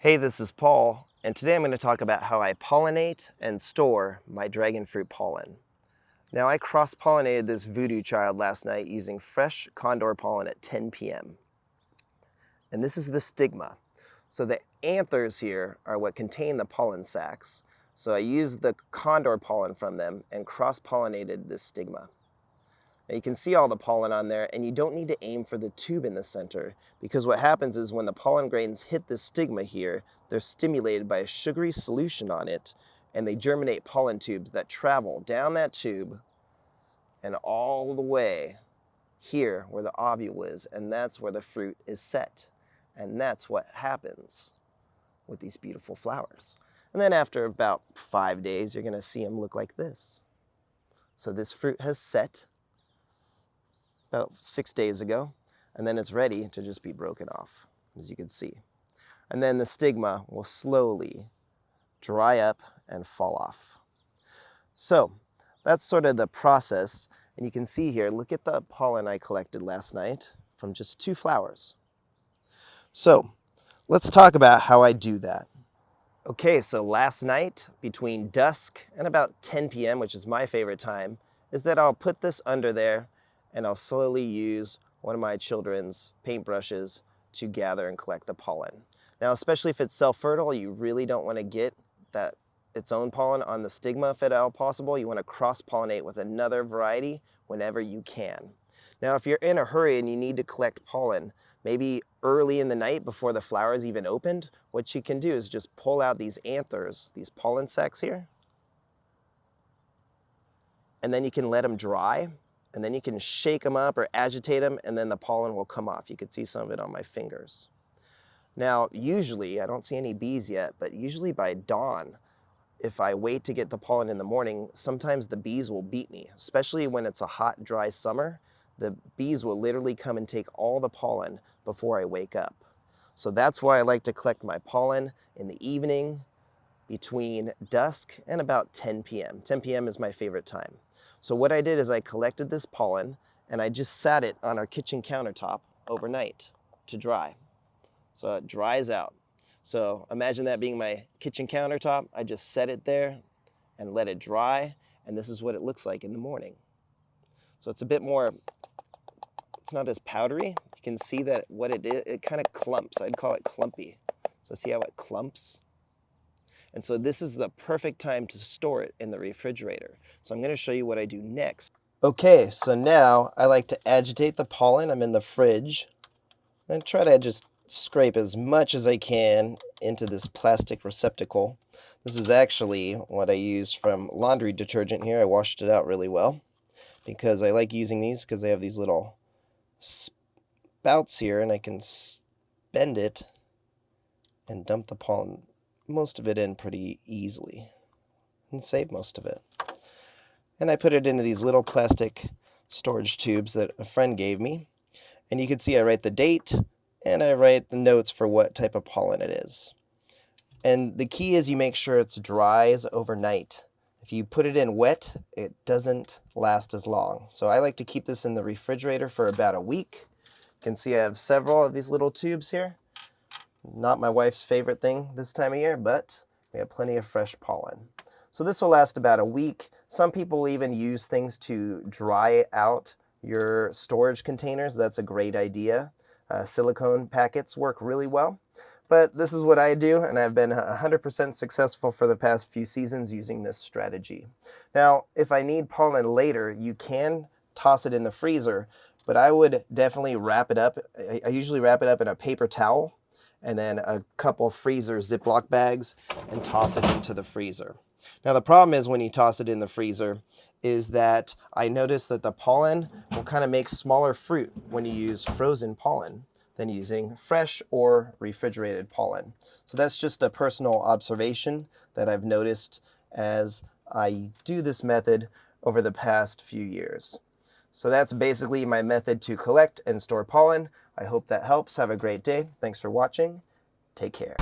Hey, this is Paul, and today I'm going to talk about how I pollinate and store my dragon fruit pollen. Now, I cross-pollinated this voodoo child last night using fresh condor pollen at 10 p.m. And this is the stigma. So the anthers here are what contain the pollen sacs. So I used the condor pollen from them and cross-pollinated this stigma. Now you can see all the pollen on there, and you don't need to aim for the tube in the center, because what happens is when the pollen grains hit the stigma here, they're stimulated by a sugary solution on it, and they germinate pollen tubes that travel down that tube and all the way here where the ovule is, and that's where the fruit is set. And that's what happens with these beautiful flowers. And then after about 5 days, you're going to see them look like this. So this fruit has set about 6 days ago, and then it's ready to just be broken off, as you can see. And then the stigma will slowly dry up and fall off. So that's sort of the process, and you can see here, look at the pollen I collected last night from just 2 flowers. So let's talk about how I do that. Okay, so last night between dusk and about 10 p.m., which is my favorite time, is that I'll put this under there and I'll slowly use one of my children's paintbrushes to gather and collect the pollen. Now, especially if it's self-fertile, you really don't want to get its own pollen on the stigma if at all possible. You want to cross-pollinate with another variety whenever you can. Now, if you're in a hurry and you need to collect pollen, maybe early in the night before the flowers even opened, what you can do is just pull out these anthers, these pollen sacs here, and then you can let them dry. And then you can shake them up or agitate them, and then the pollen will come off. You can see some of it on my fingers. Now, usually, I don't see any bees yet, but usually by dawn, if I wait to get the pollen in the morning, sometimes the bees will beat me, especially when it's a hot, dry summer. The bees will literally come and take all the pollen before I wake up. So that's why I like to collect my pollen in the evening between dusk and about 10 p.m. 10 p.m. is my favorite time. So what I did is I collected this pollen and I just sat it on our kitchen countertop overnight to dry. So it dries out. So imagine that being my kitchen countertop. I just set it there and let it dry, and this is what it looks like in the morning. So it's a bit more, it's not as powdery. You can see that what it is, it kind of clumps. I'd call it clumpy. So see how it clumps? And so this is the perfect time to store it in the refrigerator. So I'm going to show you what I do next. Okay, so now I like to agitate the pollen. I'm in the fridge. And try to just scrape as much as I can into this plastic receptacle. This is actually what I use from laundry detergent here. I washed it out really well because I like using these because they have these little spouts here, and I can bend it and dump the pollen, most of it, in pretty easily and save most of it. And I put it into these little plastic storage tubes that a friend gave me. And you can see I write the date and I write the notes for what type of pollen it is. And the key is you make sure it's dries overnight. If you put it in wet, it doesn't last as long. So I like to keep this in the refrigerator for about a week. You can see I have several of these little tubes here. Not my wife's favorite thing this time of year, but we have plenty of fresh pollen. So this will last about a week. Some people even use things to dry out your storage containers. That's a great idea. Silicone packets work really well. But this is what I do, and I've been 100% successful for the past few seasons using this strategy. Now, if I need pollen later, you can toss it in the freezer, but I would definitely wrap it up. I usually wrap it up in a paper towel and then a couple freezer Ziploc bags and toss it into the freezer. Now the problem is when you toss it in the freezer is that I noticed that the pollen will kind of make smaller fruit when you use frozen pollen than using fresh or refrigerated pollen. So that's just a personal observation that I've noticed as I do this method over the past few years. So that's basically my method to collect and store pollen. I hope that helps. Have a great day. Thanks for watching. Take care.